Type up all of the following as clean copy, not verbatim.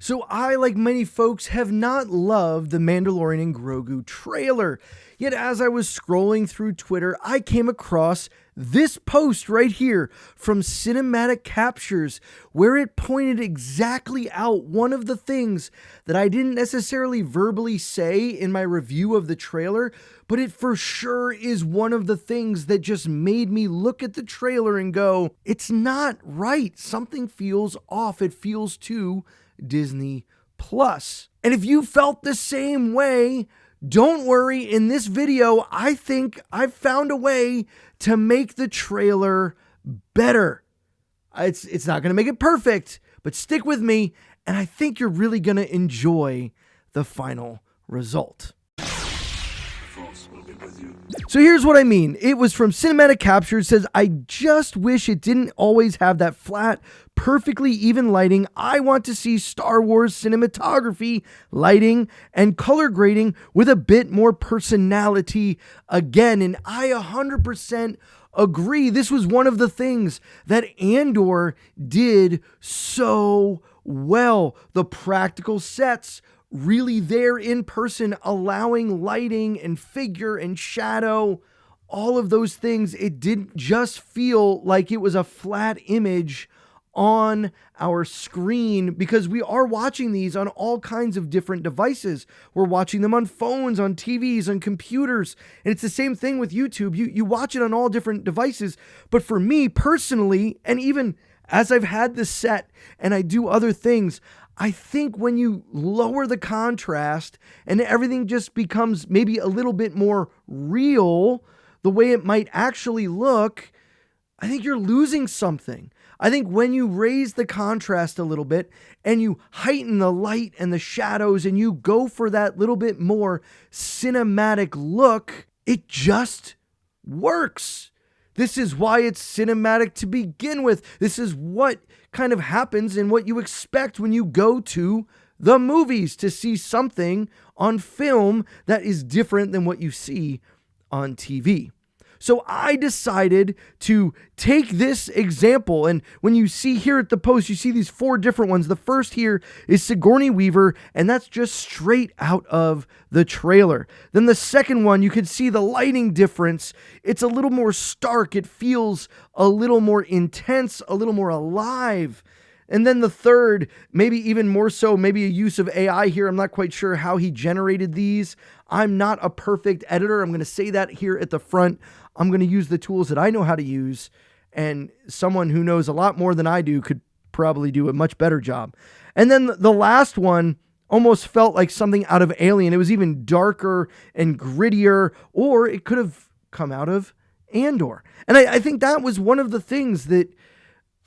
So I, like many folks, have not loved the Mandalorian and Grogu trailer. Yet as I was scrolling through Twitter, I came across this post right here from Cinematic Captures, where it pointed exactly out one of the things that I didn't necessarily verbally say in my review of the trailer, but it for sure is one of the things that just made me look at the trailer and go, it's not right. Something feels off. It feels too Disney Plus. And if you felt the same way, don't worry. In this video, I think I've found a way to make the trailer better. It's not going to make it perfect, but stick with me, and I think you're really going to enjoy the final result. So here's what I mean. It was from Cinematic Capture. It says, I just wish it didn't always have that flat, perfectly even lighting. I want to see Star Wars cinematography, lighting, and color grading with a bit more personality again. And I 100% agree. This was one of the things that Andor did so well. The practical sets really there in person, allowing lighting and figure and shadow, all of those things. It didn't just feel like it was a flat image on our screen, because we are watching these on all kinds of different devices. We're watching them on phones, on TVs, on computers. And it's the same thing with YouTube. You watch it on all different devices. But for me personally, and even as I've had this set and I do other things, I think when you lower the contrast and everything just becomes maybe a little bit more real, the way it might actually look, I think you're losing something. I think when you raise the contrast a little bit and you heighten the light and the shadows and you go for that little bit more cinematic look, it just works. This is why it's cinematic to begin with. This is what kind of happens and what you expect when you go to the movies, to see something on film that is different than what you see on TV. So I decided to take this example, and when you see here at the post, you see these 4 different ones. The first here is Sigourney Weaver, and that's just straight out of the trailer. Then the second one, you can see the lighting difference. It's a little more stark. It feels a little more intense, a little more alive. And then the third, maybe even more so, maybe a use of AI here. I'm not quite sure how he generated these. I'm not a perfect editor. I'm going to say that here at the front. I'm going to use the tools that I know how to use, and someone who knows a lot more than I do could probably do a much better job. And then the last one almost felt like something out of Alien. It was even darker and grittier, or it could have come out of Andor. And I think that was one of the things that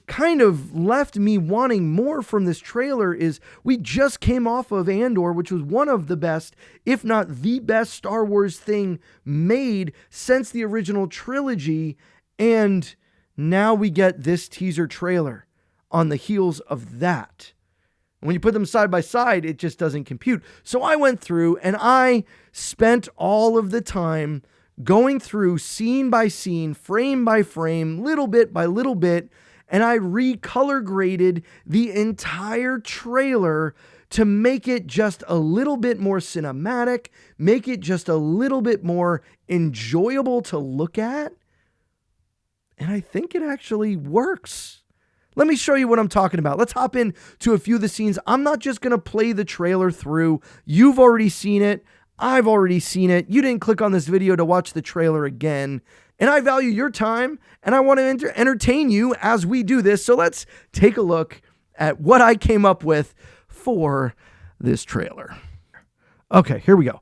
kind of left me wanting more from this trailer. Is we just came off of Andor, which was one of the best, if not the best, Star Wars thing made since the original trilogy, and now we get this teaser trailer on the heels of that. When you put them side by side, it just doesn't compute. So I went through and I spent all of the time going through scene by scene, frame by frame, little bit by little bit, and I recolor graded the entire trailer to make it just a little bit more cinematic, make it just a little bit more enjoyable to look at. And I think it actually works. Let me show you what I'm talking about. Let's hop into a few of the scenes. I'm not just going to play the trailer through. You've already seen it. I've already seen it. You didn't click on this video to watch the trailer again. And I value your time, and I want to entertain you as we do this. So let's take a look at what I came up with for this trailer. Okay, here we go.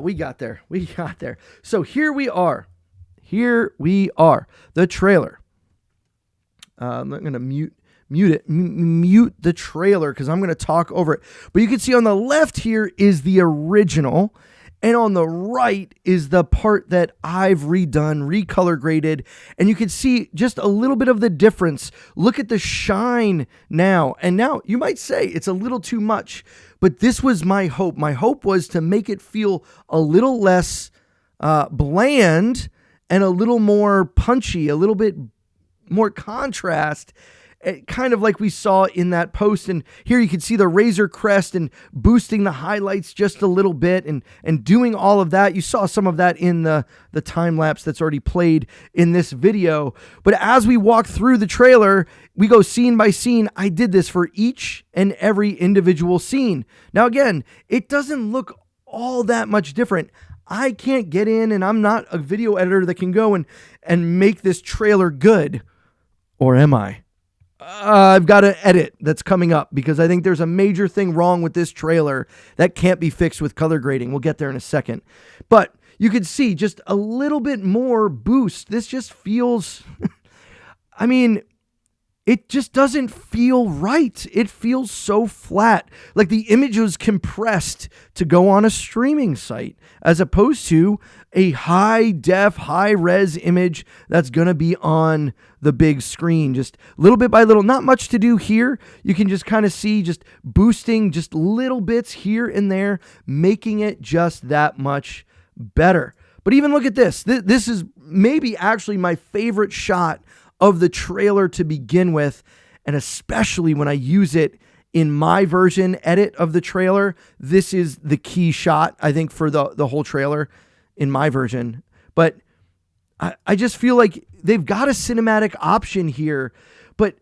We got there. So here we are. The trailer. I'm not going to mute the trailer because I'm going to talk over it. But you can see on the left here is the original, and on the right is the part that I've redone, recolor graded, and you can see just a little bit of the difference. Look at the shine now. And now you might say it's a little too much, but this was my hope. My hope was to make it feel a little less bland and a little more punchy, a little bit more contrast. kind of like we saw in that post. And here you can see the Razor Crest and boosting the highlights just a little bit and doing all of that. You saw some of that in the time lapse that's already played in this video. But as we walk through the trailer, we go scene by scene. I did this for each and every individual scene. Now, again, it doesn't look all that much different. I can't get in, and I'm not a video editor that can go and make this trailer good. Or am I? I've got an edit that's coming up because I think there's a major thing wrong with this trailer that can't be fixed with color grading. We'll get there in a second. But you could see just a little bit more boost. This just feels, I mean, it just doesn't feel right. It feels so flat. Like the image was compressed to go on a streaming site as opposed to a high def, high res image that's going to be on the big screen. Just little bit by little, not much to do here. You can just kind of see just boosting just little bits here and there, making it just that much better. But even look at this. This is maybe actually my favorite shot of the trailer to begin with, and especially when I use it in my version edit of the trailer. This is the key shot, I think, for the whole trailer in my version. But I just feel like they've got a cinematic option here, but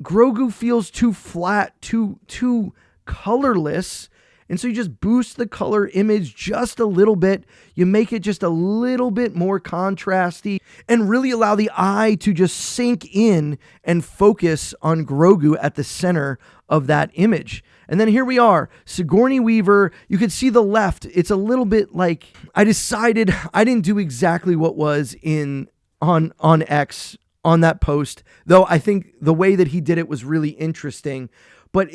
Grogu feels too flat, too colorless. And so you just boost the color image just a little bit. You make it just a little bit more contrasty and really allow the eye to just sink in and focus on Grogu at the center of that image. And then here we are, Sigourney Weaver. You can see the left. It's a little bit like I decided I didn't do exactly what was on X on that post, though I think the way that he did it was really interesting. But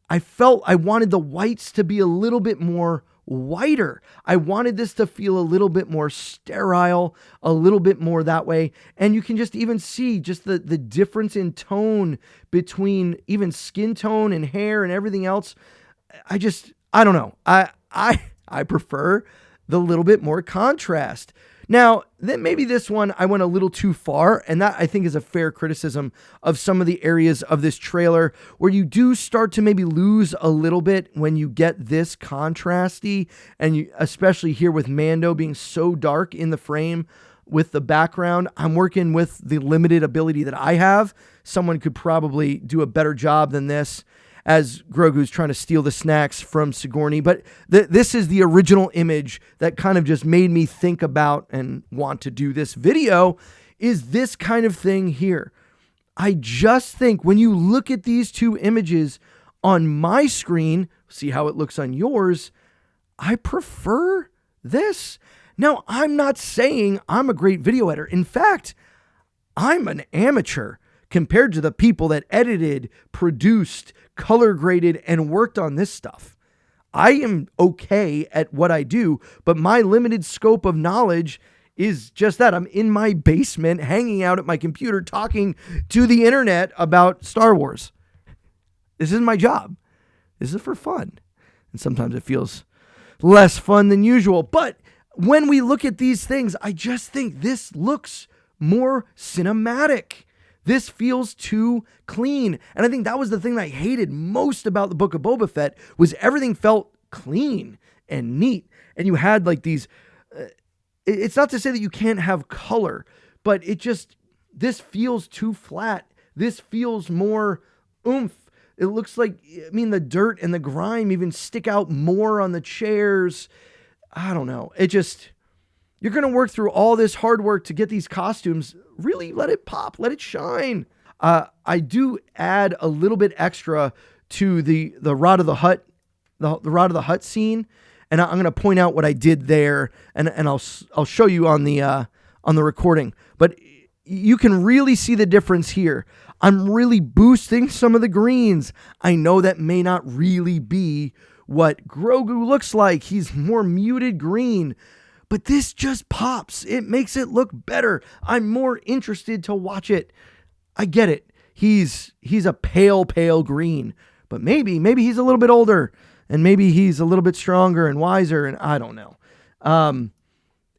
I felt I wanted the whites to be a little bit more whiter. I wanted this to feel a little bit more sterile, a little bit more that way. And you can just even see just the difference in tone between even skin tone and hair and everything else. I don't know. I prefer the little bit more contrast. Now, then maybe this one I went a little too far, and that I think is a fair criticism of some of the areas of this trailer where you do start to maybe lose a little bit when you get this contrasty, and you, especially here with Mando being so dark in the frame with the background. I'm working with the limited ability that I have. Someone could probably do a better job than this, as Grogu's trying to steal the snacks from Sigourney. But this is the original image that kind of just made me think about and want to do this video, is this kind of thing here. I just think when you look at these two images on my screen, see how it looks on yours, I prefer this. Now, I'm not saying I'm a great video editor. In fact, I'm an amateur compared to the people that edited, produced, color graded, and worked on this stuff. I am okay at what I do, but my limited scope of knowledge is just that. I'm in my basement, hanging out at my computer, talking to the internet about Star Wars. This is my job. This is for fun. And sometimes it feels less fun than usual. But when we look at these things, I just think this looks more cinematic. This feels too clean. And I think that was the thing that I hated most about the Book of Boba Fett, was everything felt clean and neat. And you had like these, it's not to say that you can't have color, but this feels too flat. This feels more oomph. It looks like, the dirt and the grime even stick out more on the chairs. I don't know. You're going to work through all this hard work to get these costumes. Really let it pop, let it shine. I do add a little bit extra to the Rod of the Hutt, the Rod of the Hutt scene, and I'm going to point out what I did there, and I'll show you on the recording. But you can really see the difference here. I'm really boosting some of the greens. I know that may not really be what Grogu looks like. He's more muted green. But this just pops. It makes it look better. I'm more interested to watch it. I get it. He's a pale green. But maybe he's a little bit older. And maybe he's a little bit stronger and wiser. And I don't know.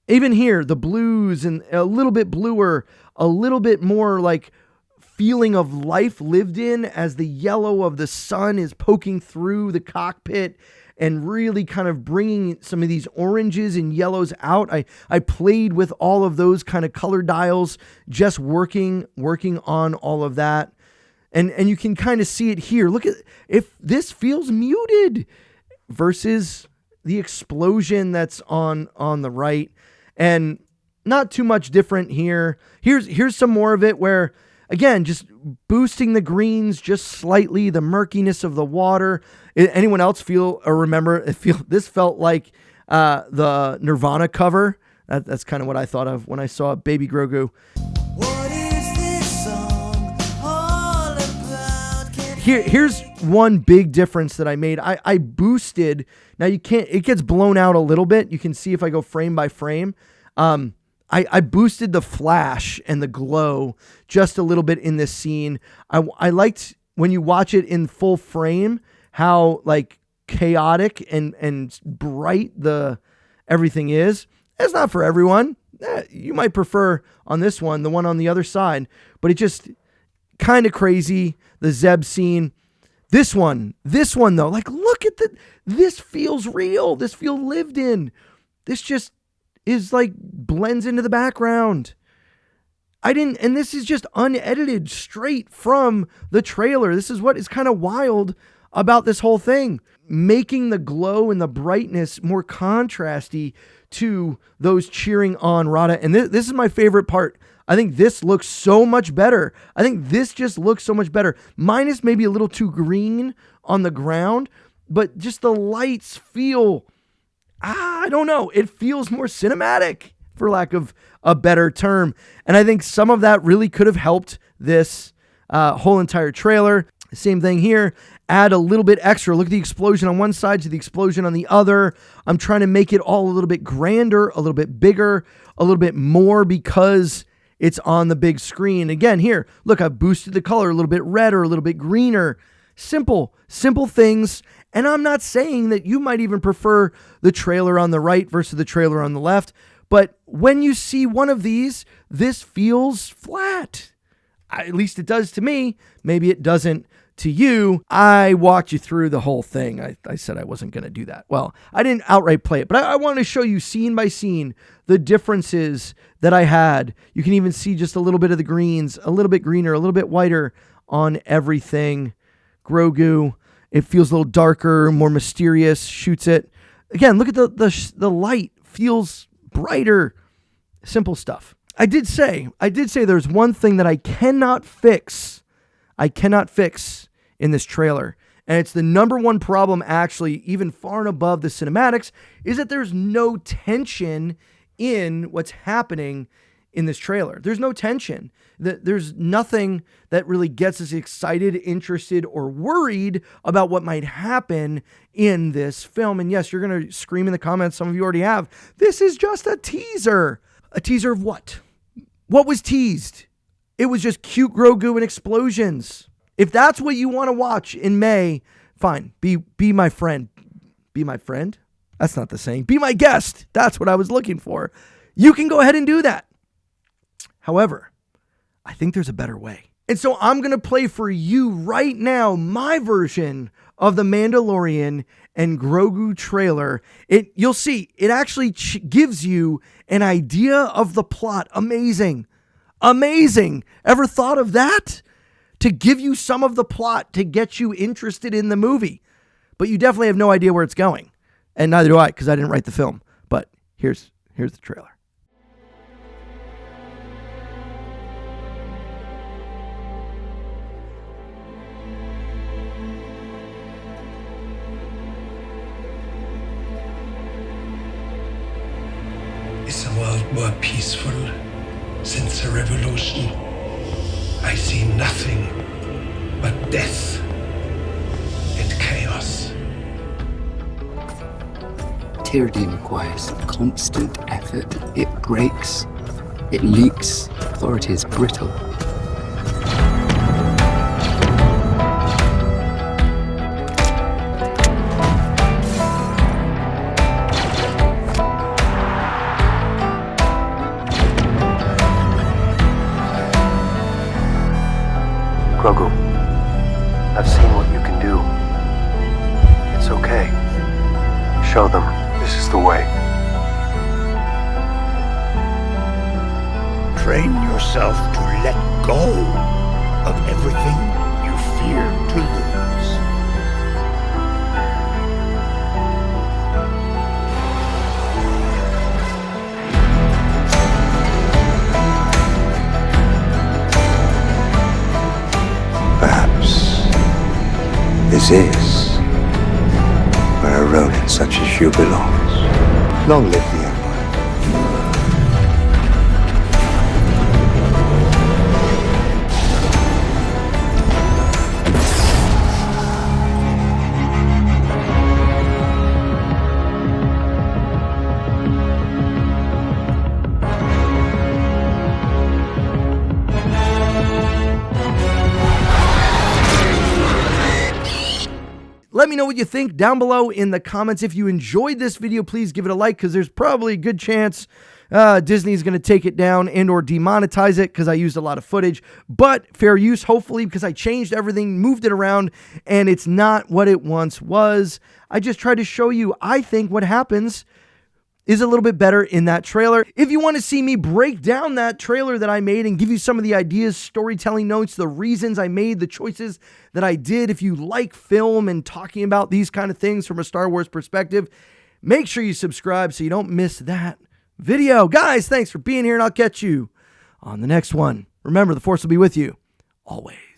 Even here, the blues and a little bit bluer. A little bit more like feeling of life lived in as the yellow of the sun is poking through the cockpit and really kind of bringing some of these oranges and yellows out. I played with all of those kind of color dials, just working on all of that. And you can kind of see it here. Look at, if this feels muted versus the explosion that's on the right, and not too much different here. Here's some more of it where, again, just boosting the greens just slightly, the murkiness of the water. Anyone else feel or remember? This felt like the Nirvana cover. That's kind of what I thought of when I saw Baby Grogu. What is this song all about? Here's one big difference that I made. I boosted. Now you can't. It gets blown out a little bit. You can see if I go frame by frame. I boosted the flash and the glow just a little bit in this scene. I liked when you watch it in full frame, how like chaotic and bright the everything is. It's not for everyone. You might prefer on this one, the one on the other side, but it just kind of crazy. The Zeb scene. This one though, like look at this feels real. This feels lived in. This just is like blends into the background. And this is just unedited straight from the trailer. This is what is kind of wild about this whole thing. Making the glow and the brightness more contrasty to those cheering on Rada. And this is my favorite part. I think this looks so much better. I think this just looks so much better. Minus maybe a little too green on the ground, but just the lights feel, I don't know. It feels more cinematic, for lack of a better term. And I think some of that really could have helped this whole entire trailer. Same thing here. Add a little bit extra. Look at the explosion on one side to the explosion on the other. I'm trying to make it all a little bit grander, a little bit bigger, a little bit more because it's on the big screen. Again, here, look, I've boosted the color a little bit redder, a little bit greener. Simple things. And I'm not saying that you might even prefer the trailer on the right versus the trailer on the left. But when you see one of these, this feels flat. At least it does to me. Maybe it doesn't to you. I walked you through the whole thing. I said I wasn't going to do that. Well, I didn't outright play it, but I want to show you scene by scene the differences that I had. You can even see just a little bit of the greens, a little bit greener, a little bit whiter on everything. Grogu, it feels a little darker, more mysterious, shoots it. Again, look at the light, feels brighter. Simple stuff. I did say there's one thing that I cannot fix in this trailer. And it's the number one problem, actually, even far and above the cinematics, is that there's no tension in what's happening in this trailer. There's no tension. There's nothing that really gets us excited, interested, or worried about what might happen in this film. And yes, you're going to scream in the comments. Some of you already have. This is just a teaser. A teaser of what? What was teased? It was just cute Grogu and explosions. If that's what you want to watch in May, fine. Be my friend. Be my friend? That's not the saying. Be my guest. That's what I was looking for. You can go ahead and do that. However, I think there's a better way. And so I'm going to play for you right now my version of the Mandalorian and Grogu trailer. You'll see, it actually gives you an idea of the plot. Amazing. Amazing. Ever thought of that? To give you some of the plot to get you interested in the movie. But you definitely have no idea where it's going. And neither do I, because I didn't write the film. But here's the trailer. Is the world more peaceful since the revolution? I see nothing but death and chaos. Tyranny requires constant effort. It breaks, it leaks, authority is brittle. way. Show them this is the way. Train yourself to let go of everything you fear to lose. Perhaps this is where a rodent such as you belongs. Long live the Empire. Let me know what you think down below in the comments. If you enjoyed this video, please give it a like, because there's probably a good chance Disney's going to take it down and or demonetize it because I used a lot of footage. But fair use, hopefully, because I changed everything, moved it around, and it's not what it once was. I just tried to show you, I think what happens is a little bit better in that trailer. If you want to see me break down that trailer that I made and give you some of the ideas, storytelling notes, the reasons I made the choices that I did, if you like film and talking about these kind of things from a Star Wars perspective, make sure you subscribe so you don't miss that video. Guys, thanks for being here, and I'll catch you on the next one. Remember, the Force will be with you always.